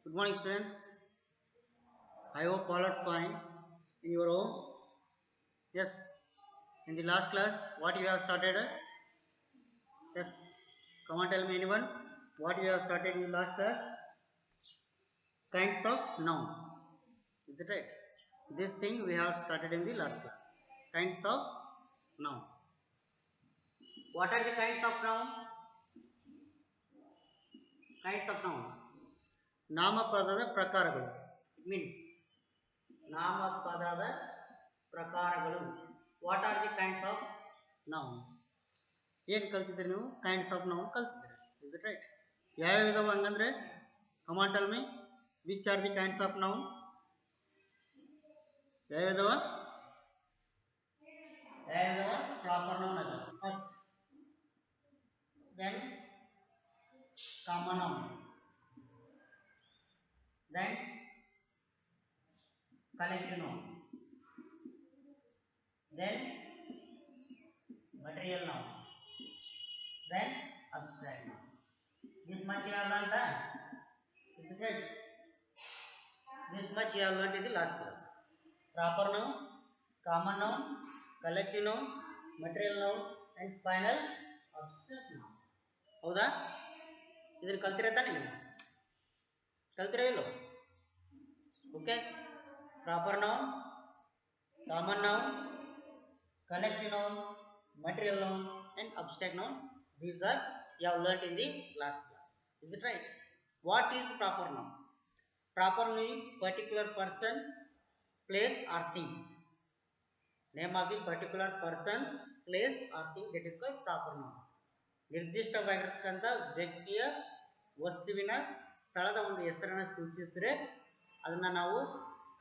Good morning, friends. I hope all are fine in your home. Yes, in the last class, what you have started? Yes, come on, tell me anyone what you have started in the last class? Kinds of noun. Is it right? This thing we have started in the last class. Kinds of noun. What are the kinds of noun? Kinds of noun. ನಾಮಪದದ ಪ್ರಕಾರಗಳು. It means ನಾಮಪದದ ಪ್ರಕಾರಗಳು. What are the kinds of noun? ಏನು ಕಲ್ತಿದ್ರಿ ನೀವು kinds of noun ಕಲ್ತಿದ್ರಿ is it right ಯಾವ್ಯಾವ ಇದಾವೆ ಹಂಗಂದ್ರೆ come on tell me which are the kinds of noun ಯಾವ್ಯಾವ ಇದಾವ ಪ್ರಾಪರ್ ನೌನ್ ಅದ first then common noun then collective noun then material noun then abstract noun. This much you have learned, is it right? This much you have learned in the last class. Proper noun, common noun, collective noun, material noun, and final abstract noun. ಹೌದಾ ಇದನ್ನು ಕಲ್ತಿರ ತಾನೆ ನೀವು ಕಲ್ತಿರೋ ಇಲ್ಲೋ okay proper noun common noun collective noun material noun and abstract noun. These are you have learnt in the last class. Is it right? What is proper noun? Proper noun is particular person, place or thing. Name of the particular person, place or thing that is called proper noun. ನಿರ್ದಿಷ್ಟವಾಗಿರತಕ್ಕಂಥ ವ್ಯಕ್ತಿಯ ವಸ್ತುವಿನ ಸ್ಥಳದ ಒಂದು ಹೆಸರನ್ನು ಸೂಚಿಸಿದರೆ ಅದನ್ನ ನಾವು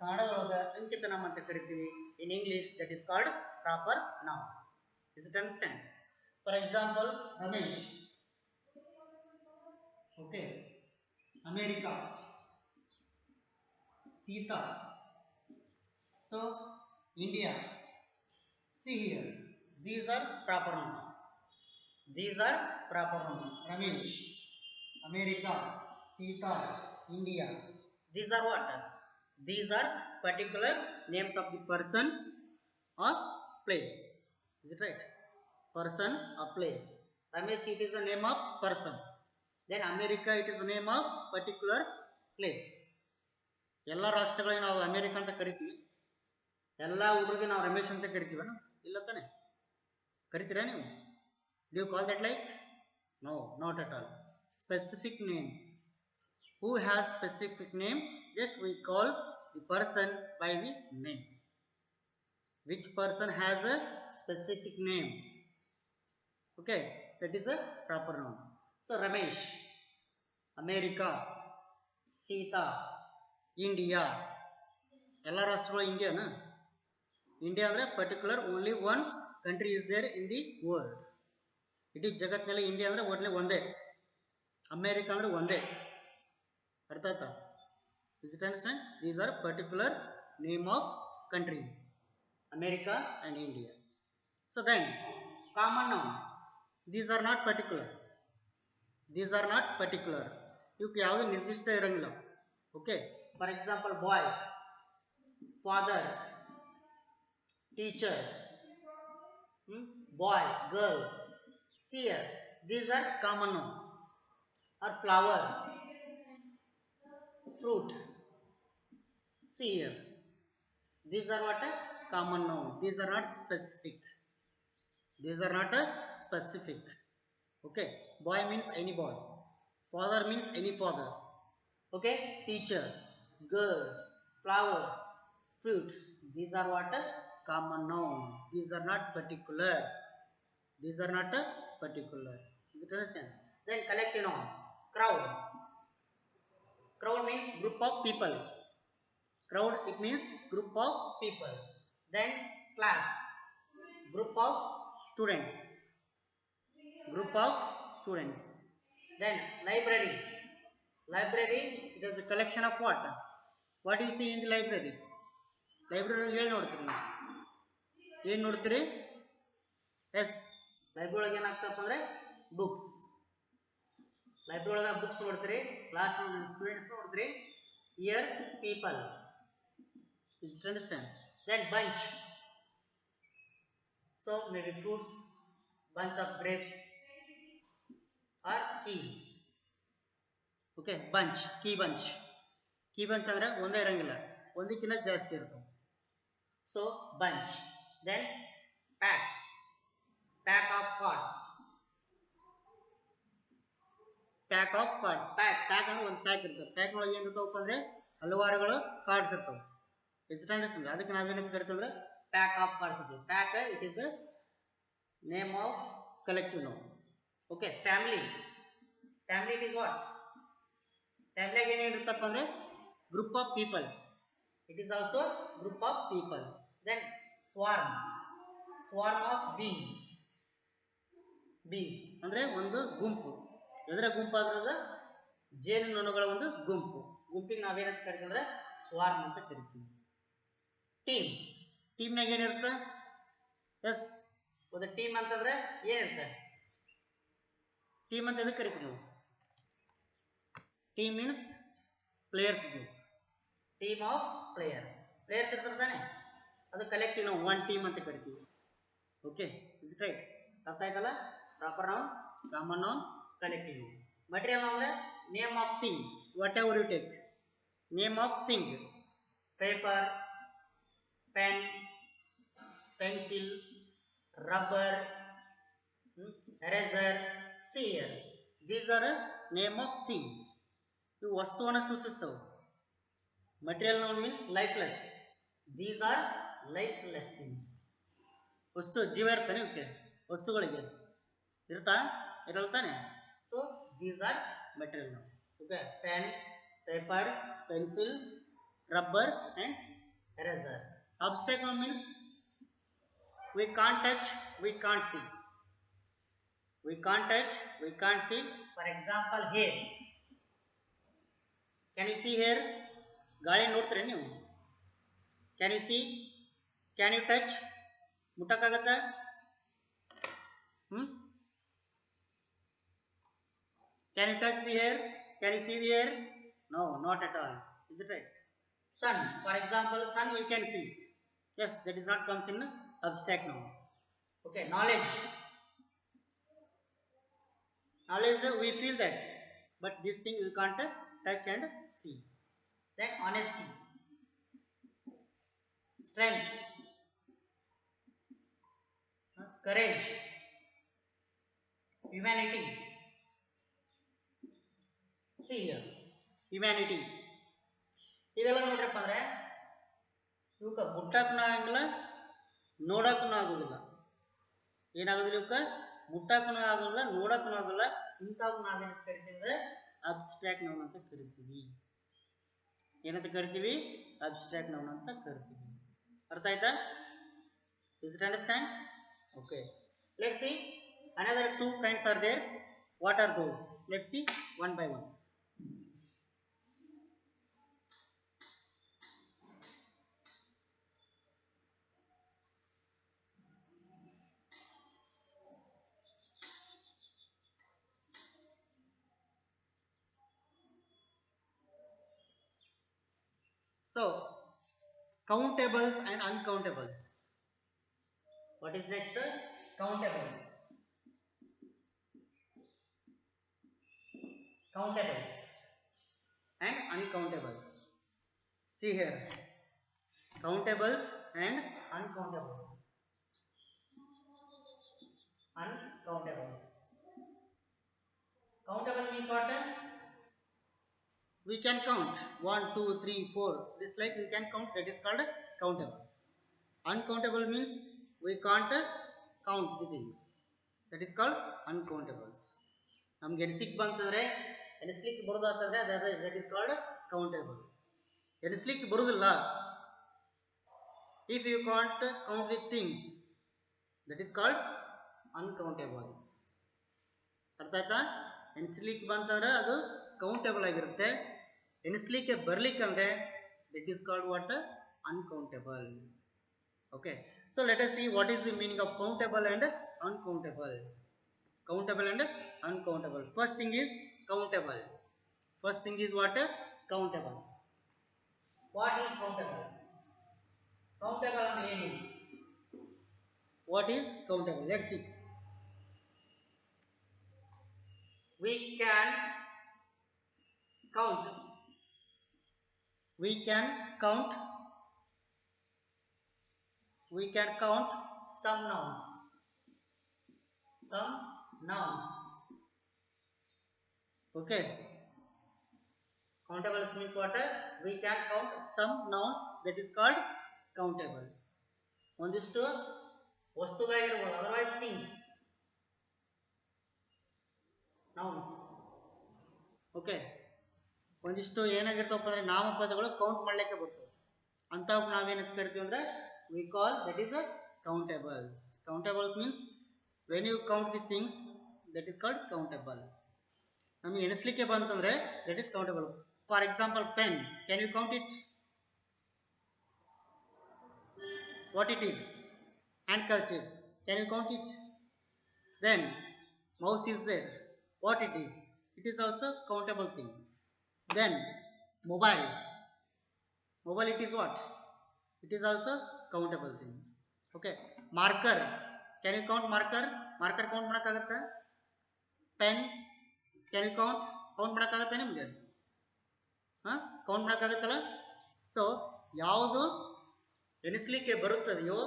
ಕನ್ನಡದೊಳಗೆ ಅಂಕಿತ ನಾಮ ಅಂತ ಕರಿತೀವಿ. In English that is called proper noun. Is it understand? For example, Ramesh. Okay. America. Sita. So, India. See here. These are proper noun. These are proper noun. Ramesh. America. Sita. India. These are what? These are particular names of the person or place. Is it right? Person or place. Ramesh, it is the name of person. Then America, it is the name of particular place. ಎಲ್ಲ ರಾಷ್ಟ್ರಗಳಿಗೆ ನಾವು America ಅಂತ ಕರಿತೀವಿ. ಎಲ್ಲ ಊರಿಗೆ ನಾವು ರಮೇಶ್ ಅಂತ ಕರಿತೀವಿ ಇಲ್ಲ ತಾನೆ ಕರಿತೀರಾ ನೀವು Do you call that like? No, not at all. Specific name. Who has specific name? Just we call the person by the name. Which person has a specific name? Okay, that is a proper noun. So Ramesh, America, Sita, India. Ella ರಾಷ್ಟ್ರಗಳು ಇಂಡಿಯಾನಾ India ಅಂದರೆ particular only one country is there in the world. ಇಡೀ ಜಗತ್ತಿನಲ್ಲಿ India ಅಂದರೆ ಒಳ್ಳೆ ಒಂದೇ, America ಅಂದರೆ ಒಂದೇ. ಅರ್ಥ ಆಯ್ತಾ? Is it understand? These are particular name of countries, America and India. So then, common noun. These are not particular. These are not particular. ಇವಕ್ಕೆ ಯಾವುದೇ ನಿರ್ದಿಷ್ಟ ಇರಂಗಿಲ್ಲ. Okay. For example, boy, father, teacher, boy, girl. See here, these are common noun. Or flower, fruit. See here, these are what? Common noun. These are not specific. These are not specific. Okay. Boy means any boy. Father means any father. Okay. Teacher, girl, flower, fruit. These are what? Common noun. These are not particular. These are not particular. Is it understand? Then collective noun. Crowd. Crowd means group of people. Crowd, it means group of people. Then class, group of students. Group of students. Then library. Library, it is a collection of what? What do you see in the library? Library ಏನು ನೋಡ್ತೀರಿ ನೀವು? ಏನು ನೋಡ್ತೀರಿ? S library ಒಳಗೆ ಏನಾಗ್ತಪ್ಪ ಅಂದರೆ books. Library ಒಳಗೆ books ನೋಡ್ತೀರಿ, class students ನೋಡ್ತೀರಿ. Here people. Is it understand? Then bunch. So maybe fruits, bunch of grapes or keys. Okay, bunch, key bunch. Key bunch ಅಂದ್ರೆ ಒಂದೇ ಇರಂಗಿಲ್ಲ, ಒಂದಕ್ಕಿಂತ ಜಾಸ್ತಿ ಇರ್ತವೆ. So bunch. Then pack. Pack of cards. Pack of cards. Pack ಅಂದ್ರೆ ಒಂದು pack ಇರ್ತದೆ. Pack ಒಳಗೆ ಏನು ಇರ್ತಾವಪ್ಪ ಅಂದ್ರೆ ಹಲವಾರುಗಳು ಕಾರ್ಡ್ಸ್ ಇರ್ತವೆ. ಇನ್ಸ್ಟಾಂಡರ್ಸ್ ಅದಕ್ಕೆ ನಾವೇನಂತ ಕರಿತೀವಿ ಅಂದ್ರೆ ಪ್ಯಾಕ್ ಆಫ್ ಕಾರ್ಡ್ಸ್ ಇರ್ತವೆ. Pack it is name of collective noun. Okay, family. Family it is what? ಫ್ಯಾಮಿಲಿಯಾಗ ಏನೇನಿರುತ್ತಪ್ಪ ಅಂದ್ರೆ group of people. It is also group of people. Then swarm. Swarm of bees. Bees ಅಂದ್ರೆ ಒಂದು ಗುಂಪು. ಎದರ ಗುಂಪು ಆದ್ರೆ ಜೇನುನೊಣಗಳ ಒಂದು ಗುಂಪು. ಗುಂಪಿಗೆ ನಾವೇನಂತ ಕರಿತೀವಿ ಅಂದ್ರೆ ಸ್ವಾರ್ಮ್ ಅಂತ ಕರಿತೀವಿ. ಟೀಮ್. ಟೀಮ್ನಾಗ ಏನಿರುತ್ತೆ? ಎಸ್, ಒಂದು ಟೀಮ್ ಅಂತಂದ್ರೆ ಏನಿರುತ್ತೆ? ಟೀಮ್ ಅಂತ ಎದಕ್ಕೆ ಕರಿತೀವಿ ನಾವು? Team means players group. Team of players. Players ಇರ್ತಾರೆ ತಾನೆ, ಅದು ಕಲೆಕ್ಟಿವ್ ನಾವು ಒನ್ ಟೀಮ್ ಅಂತ ಕರಿತೀವಿ. Okay, is it right? ಅರ್ಥ ಆಯ್ತಲ್ಲ? Proper noun, common noun, collective noun. Material noun ಅಂದ್ರೆ name of thing, whatever you take. Name of thing, paper, pen, pencil, rubber, eraser. See here, these are a name of thing. ಇವು ವಸ್ತುವನ್ನು ಸೂಚಿಸ್ತವೆ. Material noun means lifeless. These are lifeless things. ವಸ್ತು ಜೀವ ಇರ್ತಾನೆ ಇವಕ್ಕೆ, ವಸ್ತುಗಳಿಗೆ ಇರ್ತಾ ಇರಲ್ಲ ತಾನೆ. So these are material noun. Okay, pen, paper, pencil, rubber and eraser. Abstract noun means we can't touch, we can't see. We can't touch, we can't see. For example, here. Can you see here? ಗಾಳಿ ನೋಡ್ತೀರಿ ನೀವು? Can you see? Can you touch? ಮುಟ್ಟಕ್ಕಾಗತ್ತಾ? Can you touch the air? Can you see the air? No, not at all. Is it right? Sun. For example, sun you can see. Yes, that is not comes in abstract noun. Okay, knowledge. Knowledge we feel that, but this thing we can't touch and see. Then honesty, strength, courage, humanity. See here, humanity. ಇವೆಲ್ಲ ನೋಡ್ರಪ್ಪ ಅಂದ್ರೆ ಇವಕ್ಕೆ ಮುಟ್ಟಕ್ಕೂ ಆಗಂಗಿಲ್ಲ, ನೋಡಕ್ಕೂ ಆಗೋದಿಲ್ಲ. ಏನಾಗೋದಿಲ್ಲ ಇವಕ್ಕೆ? ಮುಟ್ಟಕ್ಕೂ ಆಗೋದಿಲ್ಲ, ನೋಡಕ್ಕೂ ಆಗೋಲ್ಲ. ಇಂಥವು ನಾವೇನಂತ ಕರಿತೀವಿ ಅಂದ್ರೆ ಅಬ್ಸ್ಟ್ರಾಕ್ಟ್ ನೌನ್ ಅಂತ ಕರಿತೀವಿ. ಏನಂತ ಕರಿತೀವಿ? ಅಬ್ಸ್ಟ್ರಾಕ್ಟ್ ನೌನ್ ಅಂತ ಕರಿತೀವಿ. ಅರ್ಥ ಆಯ್ತಾ? Is it understand? Okay. Let's see. Another two kinds are there. What are those? Let's see one by one. So, countables and uncountables. What is next? Countables. Countables and uncountables. See here, countables and uncountables. Uncountables. Countable means what? We can count 1, 2, 3, 4. This like we can count. That is called countables. Uncountable means we can't count the things. That is called uncountables. ನಮ್ಗೆ ಎಣಿಸ್ಲಿಕ್ಕೆ ಬಂತಂದ್ರೆ, ಎಣಿಸ್ಲಿಕ್ಕೆ ಬರೋದಾತಂದ್ರೆ that is called countable. ಎಣಿಸ್ಲಿಕ್ಕೆ ಬರುವುದಿಲ್ಲ, if you can't count the things, that is called uncountables. ಅರ್ಥ ಆಯ್ತಾ? ಎಣಿಸ್ಲಿಕ್ಕೆ ಬಂತಂದ್ರೆ ಅದು countable ಆಗಿರುತ್ತೆ. ಎಣಿಸ್ಲಿಕ್ಕೆ ಬರ್ಲಿಕ್ಕಂದ್ರೆ that is called what? Uncountable. Okay, so let us see what is the meaning of countable and uncountable. Countable and uncountable. First thing is countable. First thing is what? Countable. What is countable? Countable meaning. What is countable? Let's see. We can count. We can count. We can count some nouns. Some nouns. Okay. Countable means what? We can count some nouns, that is called countable. ಒಂದಿಷ್ಟು ವಸ್ತುಗಳಾಗಿರ್ಬೋದು, otherwise things. Nouns. Okay. ಒಂದಿಷ್ಟು ಏನಾಗಿರ್ತವಪ್ಪ ಅಂದ್ರೆ ನಾಮಪದಗಳು count ಮಾಡ್ಲಿಕ್ಕೆ ಬರ್ತವೆ. ಅಂತವ್ ನಾವೇನಂತ ಕರಿತೀವಿ ಅಂದ್ರೆ we call that is a countables. Countables means when you count the things, that is called countable. ನಮಗೆ ಎಣಿಸ್ಲಿಕ್ಕೆ ಬಂತಂದ್ರೆ that is countable. For example, pen. Can you count it? What it is? Handkerchief. Can you count it? Then mouse is there. What it is? It is also countable thing. Then mobile. Mobile, it is what? It is also countable thing. Okay. Marker. Can you count marker? Marker count ಮಾಡಕ್ಕಾಗತ್ತಾ? Pen. Can you count? Count ಮಾಡಕ್ಕಾಗತ್ತಾ ನಿಮಗೆ? Count ಮಾಡಕ್ಕಾಗತ್ತಲ್ಲ? So ಯಾವುದು ಎಣಿಸ್ಲಿಕ್ಕೆ ಬರುತ್ತದೆಯೋ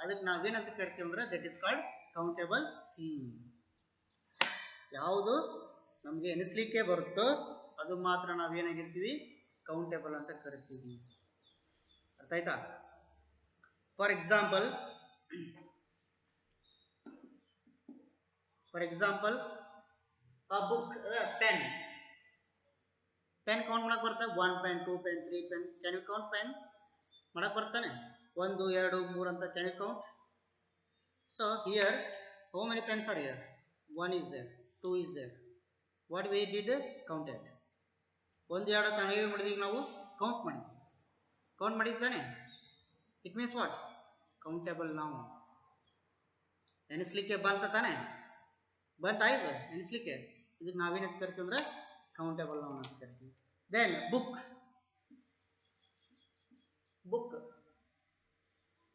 ಅದಕ್ಕೆ ನಾವೇನಂತ ಕರಿತೀವಿ ಅಂದ್ರೆ that is called countable thing. ಯಾವುದು ನಮಗೆ ಎಣಿಸ್ಲಿಕ್ಕೆ ಬರುತ್ತೋ ಅದು ಮಾತ್ರ ನಾವೇನಾಗಿರ್ತೀವಿ ಕೌಂಟೇಬಲ್ ಅಂತ ಕರಿತೀವಿ. ಅರ್ಥ ಆಯ್ತಾ? For example a book, pen. Pen count ಮಾಡಕ್ ಬರ್ತಾ? 1 pen, 2 pen, 3 pen. Can you count pen? ಮಾಡಕ್ ಬರ್ತಾನೆ? 1 2 3 ಅಂತ. Can you count? So here how many pens are here? 1 is there, 2 is there. What we did? Counted. 1 2 ಅಂತ ನಾವೇ ಮಾಡಿದ್ವಿ, ನಾವು count ಮಾಡಿದ್ವಿ. ಕೌಂಟ್ ಮಾಡಿದ್ದಾನೆ. It means what? Countable now. ಎಣಿಸ್ಲಿಕ್ಕೆ ಬಂತ ತಾನೆ? ಬಂತಾಯ್ತು ಎಣಿಸ್ಲಿಕ್ಕೆ. ಇದಕ್ಕೆ ನಾವೇನಂತ ಕರಿತೀವಿ ಅಂದ್ರೆ countable noun ಅಂತ ಕರಿತೀವಿ. Then book.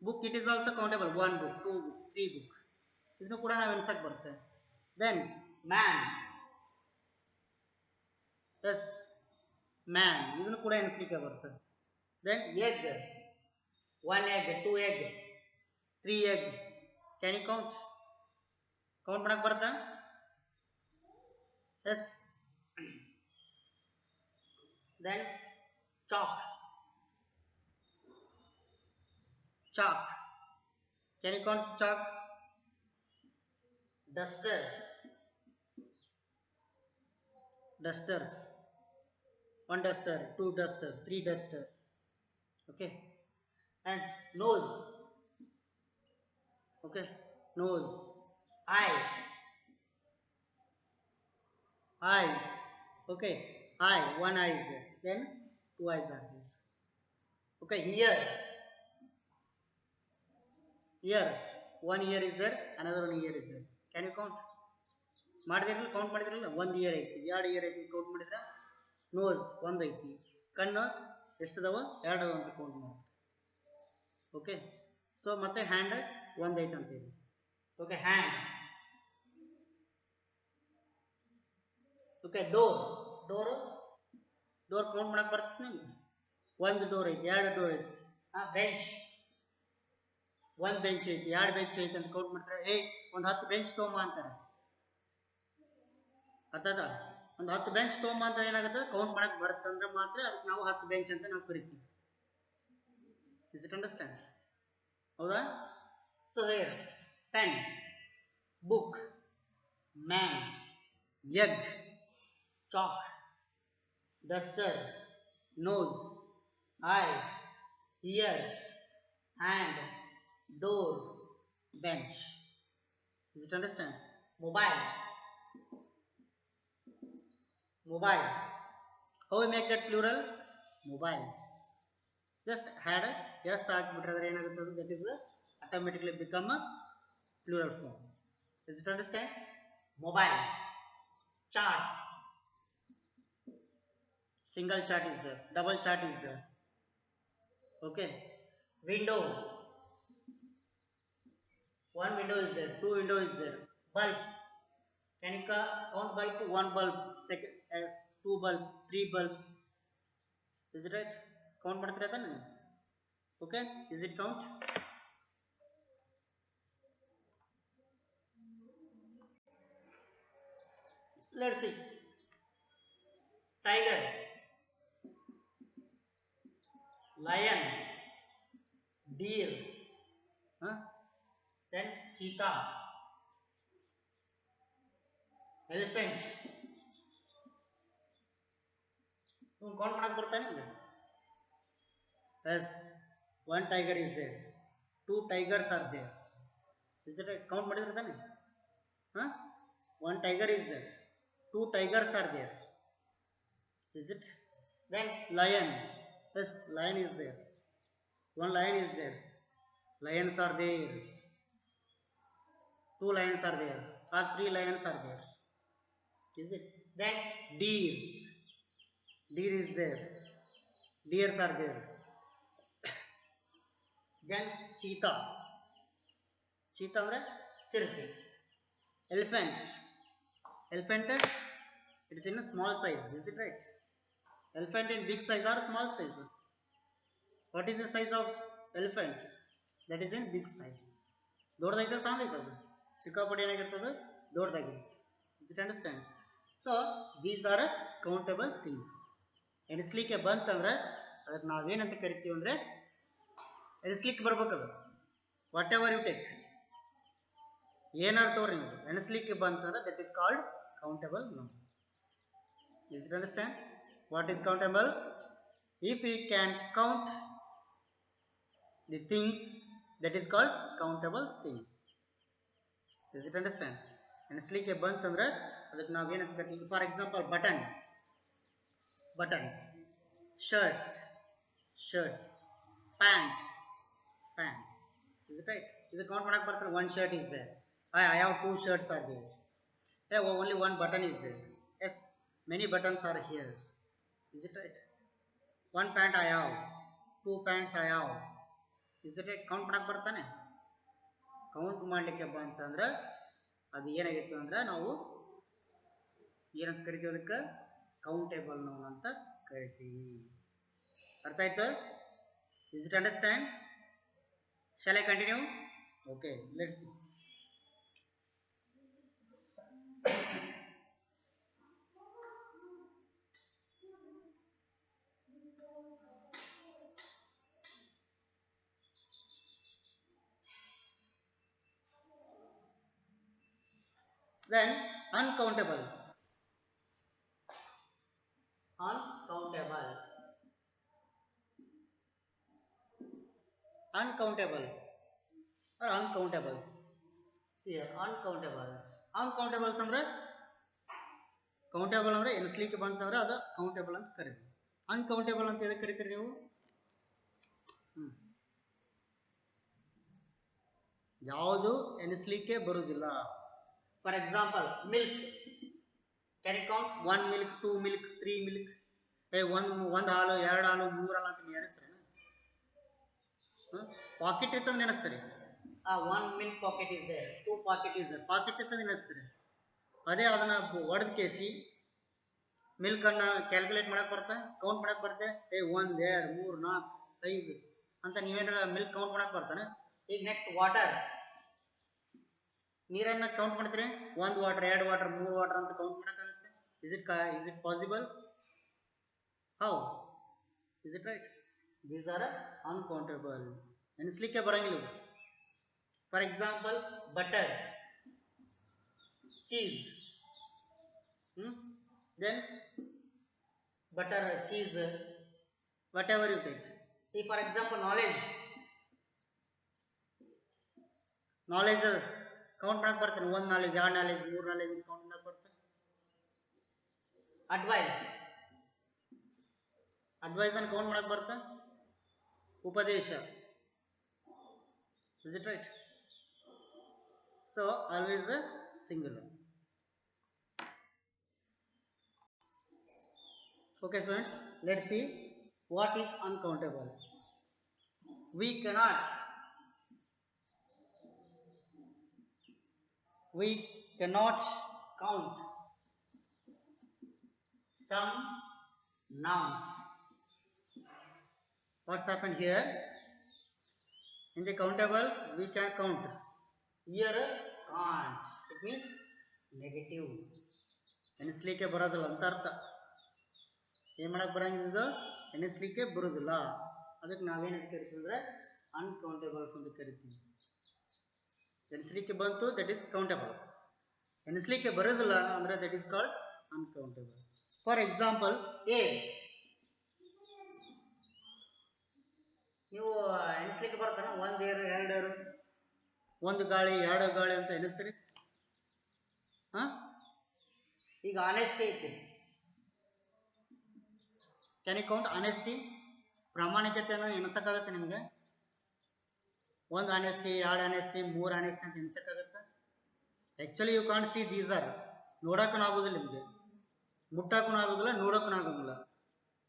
Book it is also countable. 1 book, 2 book, 3 book. ಇದನ್ನು ಕೂಡ ನಾವು ಎಣಿಸಕ್ಕೆ ಬರುತ್ತೆ. Then man. Yes, man. ಇದನ್ನು ಕೂಡ ಎಣಿಸ್ಲಿಕ್ಕೆ ಬರುತ್ತೆ. Then egg. 1 egg, 2 egg, 3 egg. Can you count? Count ಮಾಡಕ್ಕೆ ಬರುತ್ತಾ? Yes. Then chalk. Can you count chalk? Dusters. 1 duster, 2 duster, 3 duster. Okay. And nose. Okay. Nose. Eyes. Okay. Eye. 1 eye is there. Then 2 eyes are there. Okay. Ear. 1 ear is there. Another 1 ear is there. Can you count? ಮಾಡಿದಿರಲ್ಲ, count ಮಾಡಿದಿರಲ್ಲ. 1 year ಐತಿ, 2 year ಐತಿ, count ಮಾಡಿದ್ರ. Nose 1 ಐತಿ, ಕಣ್ಣು ಎಷ್ಟದವ 2 ಅದಾವ ಅಂತ count ಮಾಡಿ. ಓಕೆ. ಸೊ ಮತ್ತೆ ಹ್ಯಾಂಡ್ 1 ಐತಿ ಅಂತ ಹೇಳಿ. Okay. Hand. Okay. Door count ಮಾಡಕ್ ಬರ್ತದೆ ನಿಮ್ಗೆ? 1 ಡೋರ್ ಐತಿ, 2 ಡೋರ್ ಐತಿ. ಬೆಂಚ್ 1 ಬೆಂಚ್ ಐತಿ, 2 ಬೆಂಚ್ ಐತಿ ಅಂತ ಕೌಂಟ್ ಮಾಡ್ತಾರೆ. ಒಂದು 10 ಬೆಂಚ್ ತೊಗೊಂಬ ಅಂತಾರೆ. ಅರ್ಥದ? ಒಂದು 10 ಬೆಂಚ್ ತೊಗೊಂಬ ಅಂತ ಏನಾಗುತ್ತೆ, ಕೌಂಟ್ ಮಾಡಕ್ ಬರುತ್ತಂದ್ರೆ ಮಾತ್ರ ಅದಕ್ಕೆ ನಾವು 10 ಬೆಂಚ್ ಅಂತ ನಾವು ಕರಿತೀವಿ. Is it understand? ಹೌದಾ? So here pen, book, man, egg, chalk, duster, nose, eye, ear, hand, door, bench. Is it understand? Mobile. How we make that plural? Mobiles. Just had a yes ಹಾಕಿಬಿಟ್ರೆ ಏನಾಗುತ್ತೆ, that is automatically become a plural form. Is it understand? Mobile. Chart. single chart is there, double chart is there. Okay, window, one window is there, two window is there. Bulb, can you count bulb? One bulb, second as two bulb, three bulbs. Is it right? Count ಮಾಡ್ತೀರಾ ತಾನೆ? Okay, is it count? Let's see. Tiger, lion, deer, huh? Then cheetah, elephant. Count ಮಾಡಕ್ ಬರ್ತಾ ನಿಮಗೆ? Yes, one tiger is there, two tigers are there. Is it right? Count ಮಾಡಿದ್ರೆ ತಾನೆ? Huh? One tiger is there, two tigers are there. Is it? Then lion. Yes, lion is there. One lion is there. Lions are there. Two lions are there. Or three lions are there. Is it? Then deer. Deer is there. Deers are there. Then cheetah. Cheetah ಅಂದ್ರೆ ಚಿರತೆ. Elephant. Elephant, it is in a small size. Is it right? Elephant in big size or small size? What is the size of elephant? That is in big size. ದೊಡ್ಡದಾಯ್ತಾ ಸಣ್ಣದಾಯ್ತಾ ಅದು? ಸಿಕ್ಕಾಪಟ್ಟೆ ಏನಾಗಿರ್ತದೆ? ದೊಡ್ಡದಾಗಿದೆ. Is it understand? So these are countable things. ಎಣಿಸ್ಲಿಕ್ಕೆ ಬಂತಂದ್ರೆ ಅದಕ್ಕೆ ನಾವೇನಂತ ಕರಿತೀವಿ ಅಂದ್ರೆ ಎಣಿಸ್ಲಿಕ್ಕೆ ಬರ್ಬೇಕದು. What ever you take, ಏನಾರು ತೋರಿ ನೀವು ಎಣಿಸ್ಲಿಕ್ಕೆ ಬಂತಂದ್ರೆ that is called countable number. Is it understand? What is countable? If we can count the things, that is called countable things. Is it understand? ಎಣಿಸ್ಲಿಕ್ಕೆ ಬಂತಂದ್ರೆ ಅದಕ್ಕೆ ನಾವು ಏನಂತ ಕರಿತೀವಿ? For example button, buttons, shirt, shirts, pants, pants. Is it right? Is the count ಮಾಡಕ್ ಬರ್ತಾರೆ? One shirt is there. I have two shirts are there. Yeah, only one button is there. Yes, many buttons are here. Is it right? One pant I have, two pants I have. Is it right? Count ಮಾಡಕ್ ಬರ್ತಾನೆ? Count ಮಾಡಲಿಕ್ಕೆ ಬಂತಂದ್ರೆ ಅದು ಏನಾಗಿತ್ತು ಅಂದ್ರೆ ನಾವು ಏನಂತ ಕರಿತೀವಿ? ಅದಕ್ಕೆ ಕೌಂಟೇಬಲ್ ನೌನ್ ಅಂತ ಕರಿತೀವಿ. ಅರ್ಥ ಆಯ್ತು? Is it understand? Shall I continue? Okay, let's see. Then uncountable. Uncountable. Uncountable or uncountables. See here, uncountables. Uncountables ಅಂದ್ರೆ ಕೌಂಟೇಬಲ್ ಅಂದ್ರೆ ಎಣಿಸ್ಲಿಕ್ಕೆ ಬಂತಂದ್ರೆ ಅದು ಕೌಂಟೇಬಲ್ ಅಂತ ಕರೀತೀವಿ. ಅನ್ಕೌಂಟೇಬಲ್ ಅಂತ ಎದಕ್ಕೆ ಕರಿತೀರಿ ನೀವು? ಯಾವುದು ಎಣಿಸ್ಲಿಕ್ಕೆ ಬರುವುದಿಲ್ಲ. For example milk, can you count? One milk, two milk, three milk. ಒಂದು ಹಾಲು, ಎರಡು ಹಾಲು, ಮೂರು ಹಾಲು ಅಂತ ನೀವು ಎಣಿಸ್ತಾರೆ? ಪಾಕೆಟ್ ಇರ್ತಂದು ನೆನೆಸ್ತಾರೆ. One milk packet is there, two packet is there. Packet ಇರ್ತಂದು ನೆನೆಸ್ತಾರೆ. ಅದೇ ಅದನ್ನ ಒಡೆದ ಕೇಸಿ ಮಿಲ್ಕ್ ಅನ್ನ ಕ್ಯಾಲ್ಕುಲೇಟ್ ಮಾಡಕ್ ಬರ್ತಾ, ಕೌಂಟ್ ಮಾಡಕ್ ಬರುತ್ತೆ? 1 2 3 4 5 ಅಂತ ನೀವೇನಾರ ಮಿಲ್ಕ್ ಕೌಂಟ್ ಮಾಡಕ್ ಬರ್ತಾನೆ? ಈಗ ನೆಕ್ಸ್ಟ್ ವಾಟರ್, ನೀರನ್ನ ಕೌಂಟ್ ಮಾಡ್ತೀರಿ? 1 ವಾಟರ್, 2 ವಾಟರ್, 3 ವಾಟರ್ ಅಂತ ಕೌಂಟ್ ಮಾಡಕ್ಕಾಗುತ್ತೆ? Is it possible? How? Is it right? These are uncountable. ಎಣಿಸ್ಲಿಕ್ಕೆ ಬರಂಗಿಲ್ಲ. For example butter, cheese, then butter, cheese, whatever you take. See, for example knowledge, count ಮಾಡಕ್ ಬರ್ತಾನೆ? ಒಂದು knowledge, ಎರಡು knowledge, ಮೂರು knowledge count ಮಾಡಕ್ ಬರ್ತಾನೆ? ಅಡ್ವೈಸ್ ಅನ್ನು ಕೌಂಟ್ ಮಾಡಕ್ ಬರ್ತಾ? ಉಪದೇಶ. Is it right? So always a singular. Okay friends, let's see what is uncountable. We cannot we cannot count some nouns. What's happened here? In the countable we can count. Here can't. It means negative. ಎನಿಸ್ಲಿಕ್ಕೆ ಬರೋದಿಲ್ಲ ಅಂತ ಅರ್ಥ. ಏನು ಮಾಡಕ್ಕೆ ಬರಂಗಿಲ್ಲ, ಎನಿಸ್ಲಿಕ್ಕೆ ಬರೋದಿಲ್ಲ. ಅದಕ್ಕೆ ನಾವೇನು ಕರಿತೀವಿ ಅಂದರೆ ಅನ್ಕೌಂಟೇಬಲ್ಸ್ ಅಂತ ಕರಿತೀವಿ. ಎನಿಸ್ಲಿಕ್ಕೆ ಬಂತು, ದಟ್ ಈಸ್ ಕೌಂಟೇಬಲ್. ಎನಿಸ್ಲಿಕ್ಕೆ ಬರೋದಿಲ್ಲ ಅಂದರೆ that is called uncountable. For example A, ನೀವು ಎನಿಸ್ಲಿಕ್ಕೆ ಬರ್ತಾನೆ 1 ಏರು 2 ಏರು 1 ಗಾಳಿ 2 ಗಾಳಿ ಅಂತ ಎನಿಸ್ತೀರಿ. ಹಾಂ, ಈಗ ಆನೆಸ್ಟಿ ಐತಿ. Can you count honesty? ಪ್ರಾಮಾಣಿಕತೆಯನ್ನು ಎಣಿಸಕ್ಕಾಗತ್ತೆ ನಿಮಗೆ? 1 ಆನೆಸ್ಟಿ 2 ಆನೆಸ್ಟಿ 3 ಆನೆಸ್ಟಿ ಅಂತ ಎಣಿಸಕ್ಕಾಗತ್ತೆ? Actually you can't see these are. ನೋಡೋಕ್ಕೂ ಆಗೋದಿಲ್ಲ ನಿಮಗೆ, ಮುಟ್ಟಕ್ಕೂ ಆಗೋದಿಲ್ಲ, ನೋಡೋಕ್ಕೂ ಆಗೋದಿಲ್ಲ.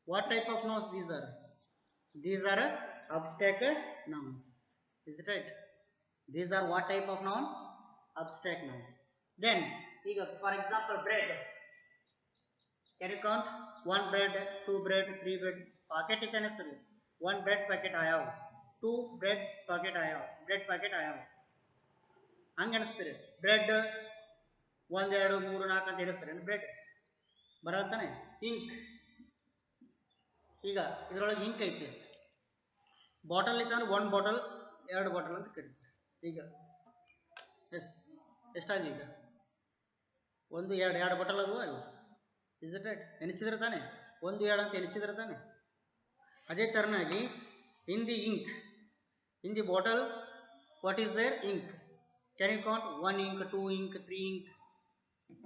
What type of nouns these are? These are abstract nouns. Is it right? These are what type of noun? Abstract noun. Then, for example, bread. Can you count? 1 bread, 2 bread, 3 bread. Packet is necessary. 1 bread packet I have. 2 breads packet I have. Bread packet I have. ಹಂಗೆ ಅನಿಸ್ತಾರೆ. Bread 1 2 3 4 ಅಂತ ಎಣಿಸ್ತಾರೆ. Bread ಬರತ್ತಾನೆ. Ink, ಈಗ ಇದರೊಳಗೆ ink ಐತೆ. Bottle ಇತ್ತಂದ್ರೆ 1 bottle 2 bottle ಅಂತ ಕರೀತಾರೆ. ಈಗ ಎಷ್ಟಾಗಿದೆ? ಈಗ 1 2 ಬಾಟಲ್ ಅದು ಅಲ್ವ? Is it right? ಎನಿಸಿದ್ರೆ ತಾನೆ 1 2 ಅಂತ ಎನಿಸಿದ್ರೆ ತಾನೆ. ಅದೇ ಥರನಾಗಿ in the ink, in the bottle what is there? Ink. Can you count 1 ink 2 ink 3 ink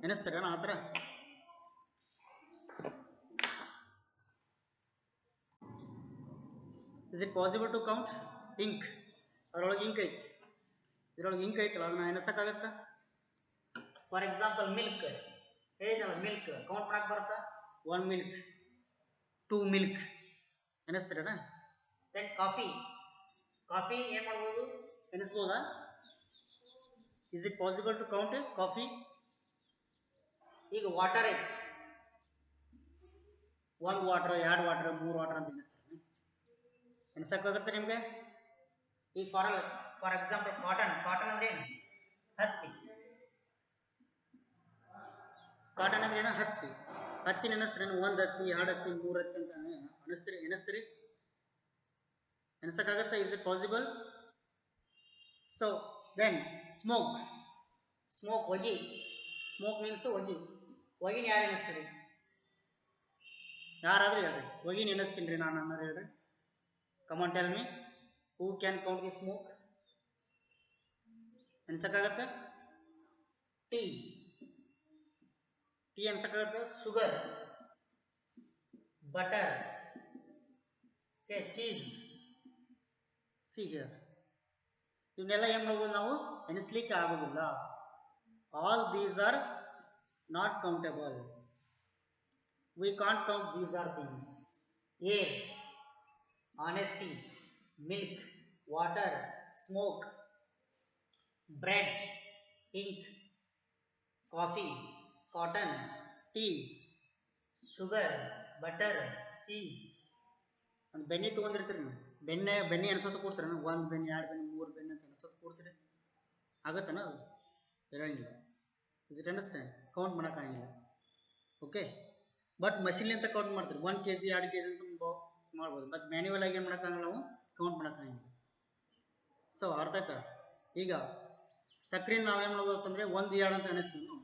ಎನಿಸ್ತಾರೆ ಆ ಥರ? Is it possible to count? Ink. ಅದರೊಳಗೆ ಇಂಕ್ ಐತಿ, ಇದರೊಳಗೆ ಇಂಕ್ ಐತಲ್ಲ, ಅದನ್ನ ಎಣಿಸಕ್ಕಾಗತ್ತಾ? ಫಾರ್ ಎಕ್ಸಾಂಪಲ್ ಮಿಲ್ಕ್ ಹೇಳಿದಲ್ಲ, ಮಿಲ್ಕ್ ಕೌಂಟ್ ಮಾಡಕ್ಕೆ ಬರುತ್ತಾ? 1 ಮಿಲ್ಕ್ 2 ಮಿಲ್ಕ್ ಎನಿಸ್ತೀರಣ್ಣ? ದೆನ್ ಕಾಫಿ, ಕಾಫಿ ಏನು ಮಾಡ್ಬೋದು? ಎನಿಸ್ಬೋದಾ? Is it possible to count coffee? ಈಗ ವಾಟರ್ ಐತಿ, 1 ವಾಟರ್ 2 ವಾಟರ್ 3 ವಾಟರ್ ಅಂತ ಎನಿಸ್ತಾರೆ. ಎನಿಸಕ್ಕಾಗತ್ತೆ ನಿಮಗೆ? ಈಗ ಫಾರ್ ಎಕ್ಸಾಂಪಲ್ ಕಾಟನ್, ಕಾಟನ್ ಅಂದ್ರೆ ಏನು? ಹತ್ತಿ. ಕಾಟನ್ ಅಂದ್ರೆ ಏನು? ಹತ್ತಿ. ಹತ್ತಿ ನೆನೆಸ್ತಾರೆ 1 ಹತ್ತಿ 2 ಹತ್ತಿ 3 ಹತ್ತಿ ಅಂತ ಎನಿಸ್ತೀರಿ? ಎನಿಸಕ್ಕಾಗತ್ತಾ? Is it possible? So then smoke, smoke ಹೊಗೆ. ಸ್ಮೋಕ್ ಮೀನ್ಸ್ ಹೊಗೆ. ಹೊಗಿನ ಯಾರು ಎನಿಸ್ತೀರಿ? ಯಾರಾದ್ರೂ ಹೇಳ್ರಿ, ಹೊಗಿನ ಎನಿಸ್ತೀನಿ ರೀ ನಾನು ಅನ್ನೋರು ಹೇಳ್ರಿ. Come on, tell me, who can count the smoke? ಎನ್ಸಕ್ಕಾಗತ್ತೆ? ಟೀ, ಟೀ ಎನ್ಸಕ್ಕಾಗತ್ತೆ? Sugar, butter, cheese. See here, ಇವನ್ನೆಲ್ಲ ಏನು ಮಾಡ್ಬೋದು ನಾವು? ಎನಿಸ್ಲಿಕ್ಕೆ ಆಗೋದಿಲ್ಲ. All these are not countable. We can't count these are things. Air, honesty, milk, water, smoke, bread, ink, coffee, cotton, tea, sugar, butter, cheese. ಒಂದು ಬೆಣ್ಣೆ ತೊಗೊಂಡಿರ್ತೀರಿ ನೀವು, ಬೆಣ್ಣೆ ಎನ್ಸೋದು ಕೊಡ್ತೀರ? 1 ಬೆಣ್ಣೆ 2 ಬೆಣ್ಣೆ 3 ಬೆಣ್ಣೆ ಅಂತ ಎನ್ಸೋದು ಕೊಡ್ತೀರಿ? ಆಗತ್ತನ? ಅದು ಇರಂಗಿಲ್ಲ. Is it understand? ಕೌಂಟ್ ಮಾಡೋಕ್ಕಾಗಿಲ್ಲ. ಓಕೆ, ಬಟ್ ಮಷಿನ್ಲಿಂತ ಕೌಂಟ್ ಮಾಡ್ತೀರಿ. 1 kg 2 kg ಅಂತ ಮಾಡ್ಬೋದು, ಬಟ್ ಮ್ಯಾನ್ಯುವಲ್ ಆಗಿ ಏನು ಮಾಡೋಕ್ಕಾಗಲ್ಲ, ನಾವು ಕೌಂಟ್ ಮಾಡೋಕ್ಕಾಗಿಲ್ಲ. ಸೊ ಅರ್ಥ ಆಯ್ತಾ? ಈಗ ಸಕ್ರೆನ ನಾವೇನು ಮಾಡ್ಬೇಕು ಅಂದರೆ 1 2 ಅಂತ ಅನಿಸ್ತೀವಿ ನಾವು.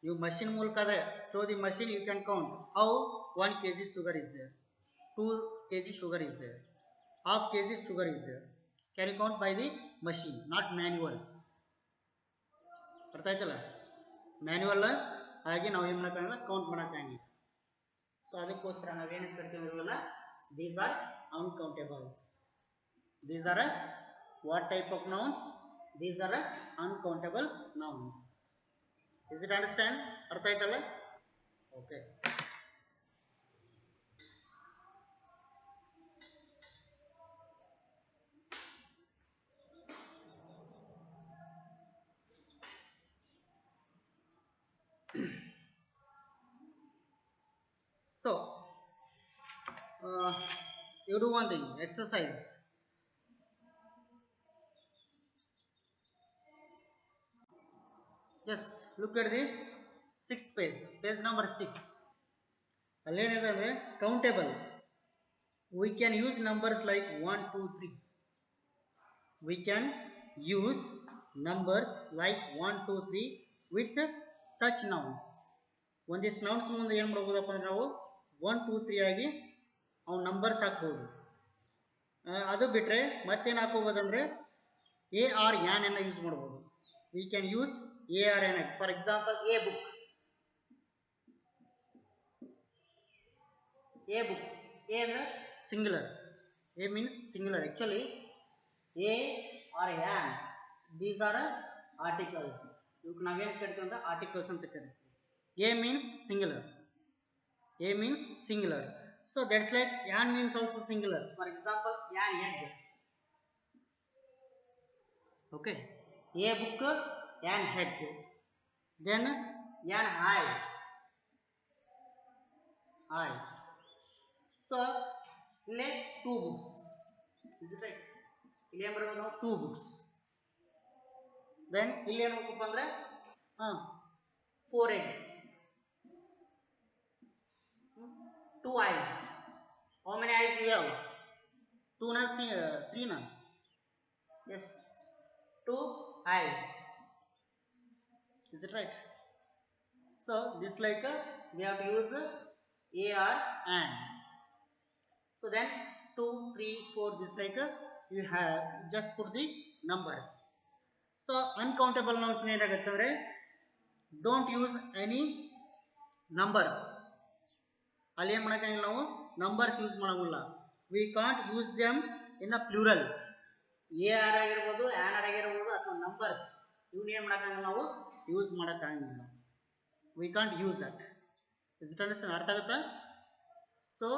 ಇವು ಮಷಿನ್ ಮೂಲಕ ಅದೇ, through the machine you can count how 1 kg sugar is there, 2 kg sugar is there, half kg sugar is there. Can you count by the machine, not manual. ಅರ್ಥ ಆಯ್ತಲ್ಲ? ಮ್ಯಾನ್ಯುವಲ್ ಆಗಿ ನಾವು ಏನು ಮಾಡೋಕ್ಕಾಗಲ್ಲ, ಕೌಂಟ್ ಮಾಡೋಕ್ಕಾಗಿಲ್ಲ. So ಅದಕ್ಕೋಸ್ಕರ ನಾವೇನು ಕರಿತೀವಲ್ಲ, these are uncountables. These are what type of nouns? These are uncountable nouns. Is it understand? ಅರ್ಥ ಆಯ್ತಲ್ಲ? Okay. So you do one thing, exercise. Yes, look at the sixth page, page number 6. ಅಲ್ಲೇನಿದೆ ಅಂದರೆ countable. We can use numbers like 1 2 3. We can use numbers like 1 2 3 with such nouns. ಒಂದಿಷ್ಟು nouns ಮುಂದೆ ಏನು ಮಾಡ್ಬೋದಪ್ಪ ಅಂದ್ರೆ ನಾವು 1 2 3 ಆಗಿ ಅವು ನಂಬರ್ಸ್ ಹಾಕ್ಬೋದು. ಅದು ಬಿಟ್ಟರೆ ಮತ್ತೇನು ಹಾಕೋಬೋದಂದ್ರೆ ಎ ಆರ್ ಯಾನ್ ಅನ್ನು ಯೂಸ್ ಮಾಡ್ಬೋದು. We can use a or an. For example a book. A book, a ಅಂದ್ರೆ singular, a means singular. Actually a or an, these are articles. ಇವಕ್ಕೆ ನಾವೇನು ಕರಿತೀವಿ ಅಂದ್ರೆ ಆರ್ಟಿಕಲ್ಸ್ ಅಂತ ಕರಿತೀವಿ. A means singular. A means singular. So that's like yan means also singular. For example, yan egg. Okay. A book, yan egg. Then yan eye. Eye. So like 2 books. Is it right? ಇಲ್ಲಿ ಏನು ಬರಬಹುದು ನಾವು 2 books. Then ಇಲ್ಲಿ ಏನು ಹೋಗಪ್ಪ ಅಂದ್ರೆ 4 eggs. 2 eyes. How many eyes you have? 2 na 3 na? Yes. 2 eyes. Is it right? So this like we have to use AR and. So then 2 3 4 this like you have just put the numbers. So uncountable nouns ಏನಾಗುತ್ತೆ ಅಂದ್ರೆ don't use any numbers. ಅಲ್ಲಿ ಏನು ಮಾಡೋಕ್ಕಾಗಿಲ್ಲ, ನಾವು numbers use ಮಾಡೋಂಗಿಲ್ಲ. We can't use them in a plural. A or ಆಗಿರ್ಬೋದು, an or ಆಗಿರ್ಬೋದು, ಅಥವಾ ನಂಬರ್ಸ್ ಇವನ್ನ ಏನು ಮಾಡೋಕ್ಕಾಗಿಲ್ಲ, ನಾವು ಯೂಸ್ ಮಾಡೋಕ್ಕಾಗಿಲ್ಲ. We can't use that. Is it understand? ಅರ್ಥ ಆಗುತ್ತಾ? ಸೊ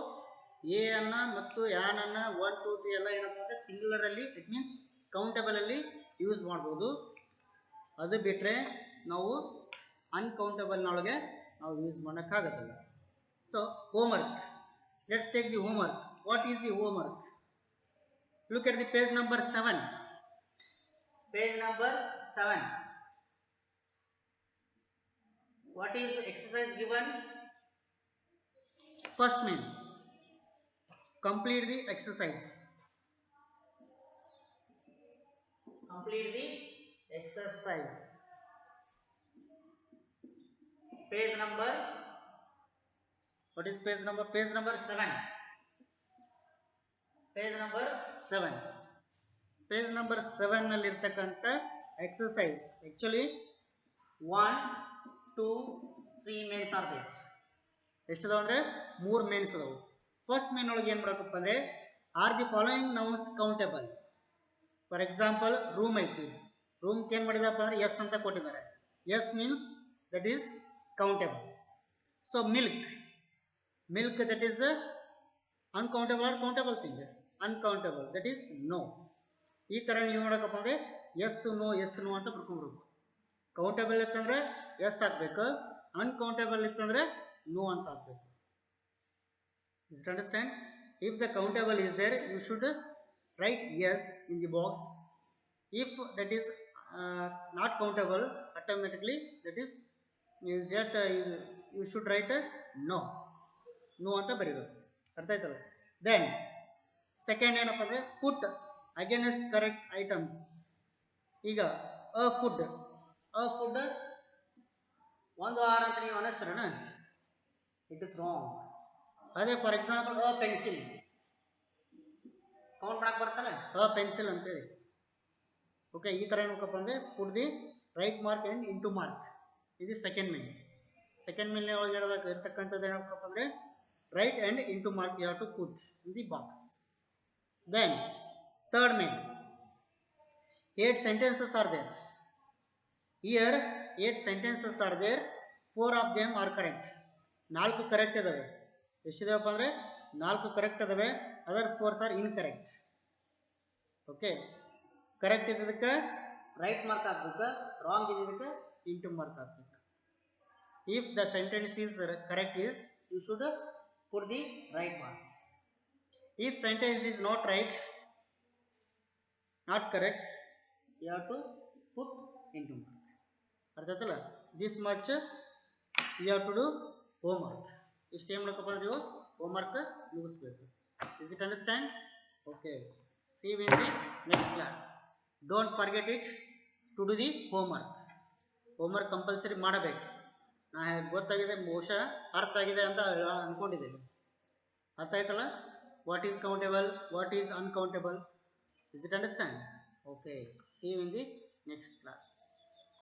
ಎ ಅನ್ನ ಮತ್ತು ಆ್ಯನ್ ಅನ್ನ 1 2 3 ಎಲ್ಲ ಏನಪ್ಪ ಅಂದರೆ ಸಿಂಗ್ಯುಲರಲ್ಲಿ, ಇಟ್ ಮೀನ್ಸ್ ಕೌಂಟಬಲಲ್ಲಿ ಯೂಸ್ ಮಾಡ್ಬೋದು. ಅದು ಬಿಟ್ಟರೆ ನಾವು ಅನ್ಕೌಂಟಬಲ್ನೊಳಗೆ ನಾವು ಯೂಸ್ ಮಾಡೋಕ್ಕಾಗೋದಿಲ್ಲ. So homework. Let's take the homework. What is the homework? Look at the page number 7. Page number 7. What is exercise given? First main. Complete the exercise. Complete the exercise. Page number. What is page number? Page number 7. Page number 7. Page number 7 ನಲ್ಲಿ ಇರತಕ್ಕಂತ exercise actually 1 2 3 mains are there. ಎಷ್ಟದಾವ ಅಂದ್ರೆ 3 mains ಅದಾವು. First main ಒಳಗೆ ಏನು ಮಾಡಬೇಕಪ್ಪ ಅಂದ್ರೆ are the following nouns countable. For example room ಐತಿ, ರೂಮ್ಗೆ ಏನು ಮಾಡಿದಪ್ಪ ಅಂದ್ರೆ ಎಸ್ ಅಂತ ಕೊಟ್ಟಿದ್ದಾರೆ. S means that is countable. So milk, milk that is uncountable or countable thing? Uncountable, that is no. ಈ ತರ ನೀವು ನೋಡಕಪ್ಪ ಅಂದ್ರೆ ಎಸ್ ನೋ ಎಸ್ ನೋ ಅಂತ ಬರ್ಕೊಂಡ್ಬಿಡ್ಬೇಕು. ಕೌಂಟಬಲ್ ಇತ್ತಂದ್ರೆ ಎಸ್ ಹಾಕ್ಬೇಕು, ಅನ್ಕೌಂಟಬಲ್ ಇತ್ತಂದ್ರೆ ನೋ ಅಂತ ಹಾಕ್ಬೇಕು. Is it understand? If the countable is there, you should write yes in the box. If that is not countable, automatically that is you should write no. No ಅಂತ ಬರೀಬೇಕು. ಅರ್ಥ ಆಯ್ತಲ್ಲ? Then second ಏನಪ್ಪ ಅಂದರೆ ಪುಟ್ against correct items. ಈಗ ಅ food ಒಂದು ಆಹಾರ ಅಂತ ನೀವು ಅನ್ನಿಸ್ತಾರಣ, ಇಟ್ ಇಸ್ ರಾಂಗ್. ಅದೇ for example a pencil count ಮಾಡಕ್ಕೆ ಬರ್ತಲ್ಲ, ಅ ಪೆನ್ಸಿಲ್ ಅಂತೇಳಿ. ಓಕೆ, ಈ ಥರ ಏನಪ್ಪ ಅಂದರೆ ಪುಟ್ the right mark and into mark. ಇದು ಸೆಕೆಂಡ್ ಮೇನ್. ಸೆಕೆಂಡ್ ಮೇನ್ ಒಳಗೆ ಇರ್ತಕ್ಕಂಥದ್ದು ಏನಪ್ಪ ಅಂದರೆ right and into mark you have to put in the box. Then third main, 8 sentences are there. Here 8 sentences are there, 4 of them are correct. 4 correct ಇದಾವೆ. ಎಷ್ಟಿದಾವಪ್ಪ ಅಂದರೆ 4 correct ಇದಾವೆ, other 4 are incorrect. Okay, correct ಇದ್ದದಕ್ಕೆ right mark ಹಾಕ್ಬೇಕು, wrong ಇದ್ದದಕ್ಕೆ into mark ಹಾಕ್ಬೇಕು. If the sentence is correct, is you should put the right mark. If sentence is not right, not correct, you have to put into mark. ಅರ್ಥಾಯ್ತಲ್ಲ this much you have to do homework. ಇಷ್ಟು ಏನು ಮಾಡ್ಕಪ್ಪ ನೀವು homework ಮುಗಿಸ್ಬೇಕು. Is it understand? Okay. See you in the next class. Don't forget it to do the homework. Homework compulsory ಮಾಡಬೇಕು. ನಾ ಗೊತ್ತಾಗಿದೆ ಬಹುಶಃ ಅರ್ಥ ಆಗಿದೆ ಅಂತ ಅನ್ಕೊಂಡಿದ್ದೀನಿ. ಅರ್ಥ ಆಯ್ತಲ್ಲ what is countable what is uncountable. Is it understand? Okay. See you in the next class.